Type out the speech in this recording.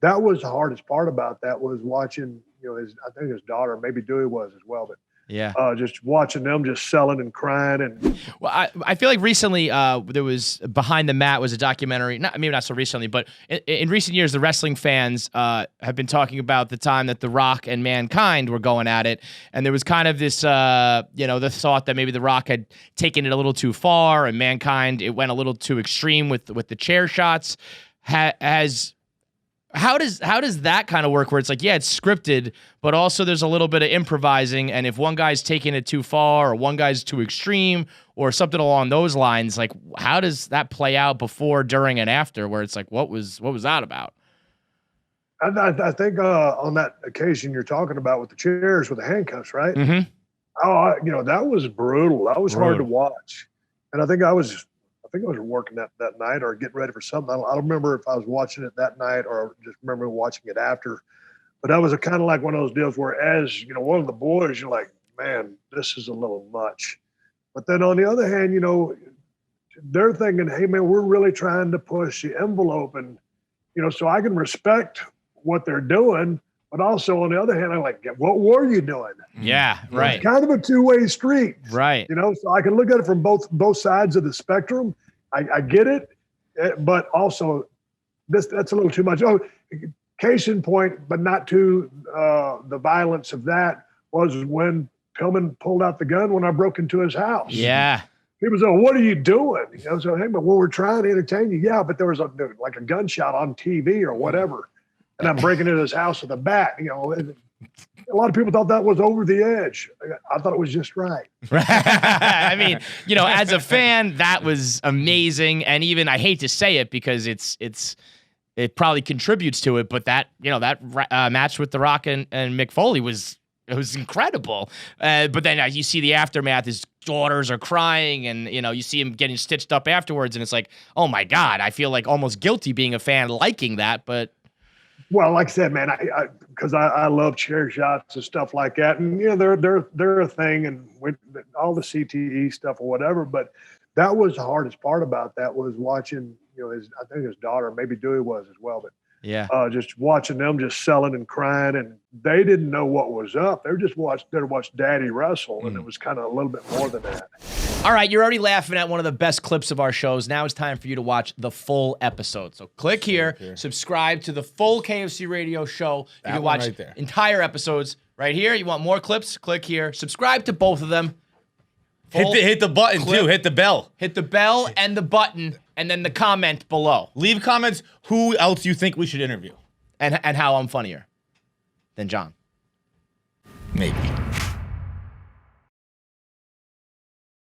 that was the hardest part about that was watching, I think his daughter, maybe Dewey was as well, but Yeah. just watching them just selling and crying. And Well, I feel like recently there was Behind the Mat was a documentary, maybe not so recently, but in recent years, the wrestling fans have been talking about the time that The Rock and Mankind were going at it. And there was kind of this, the thought that maybe The Rock had taken it a little too far and Mankind, it went a little too extreme with the chair shots. How does that kind of work where it's like, yeah, it's scripted, but also there's a little bit of improvising, and if one guy's taking it too far or one guy's too extreme or something along those lines, like how does that play out before, during, and after, where it's like, what was that about? I think on that occasion you're talking about with the chairs with the handcuffs, right? Mm-hmm. Oh, that was brutal. That was hard to watch. And I think I was working that night or getting ready for something. I don't remember if I was watching it that night or just remember watching it after. But that was kind of like one of those deals where, as one of the boys, you're like, man, this is a little much. But then on the other hand, they're thinking, hey, man, we're really trying to push the envelope. And, so I can respect what they're doing. But also on the other hand, I'm like, what were you doing? Yeah, right. It's kind of a two-way street. Right. So I can look at it from both sides of the spectrum. I get it, but also that's a little too much. Oh, case in point, but not to the violence of that, was when Pillman pulled out the gun when I broke into his house. Yeah. He was like, what are you doing? So, hey, but we're trying to entertain you. Yeah, but there was a gunshot on TV or whatever. And I'm breaking into his house with a bat. A lot of people thought that was over the edge. I thought it was just right. I mean, as a fan, that was amazing. And even, I hate to say it because it probably contributes to it, but that match with The Rock and Mick Foley was incredible. But then you see the aftermath, his daughters are crying and, you see him getting stitched up afterwards. And it's like, oh my God, I feel like almost guilty being a fan liking that, but. Well, like I said, man, because I love chair shots and stuff like that, and they're a thing, and with all the CTE stuff or whatever. But that was the hardest part about that was watching, I think his daughter, maybe Dewey was as well, but yeah, just watching them just selling and crying, and they didn't know what was up. They were just watched Daddy wrestle, and it was kind of a little bit more than that. All right, you're already laughing at one of the best clips of our shows. Now it's time for you to watch the full episode. So click here, subscribe to the full KFC Radio show. You can watch entire episodes right here. You want more clips? Click here. Subscribe to both of them. Hit the button too. Hit the bell. Hit the bell and the button, and then the comment below. Leave comments. Who else you think we should interview? And how I'm funnier than John. Maybe.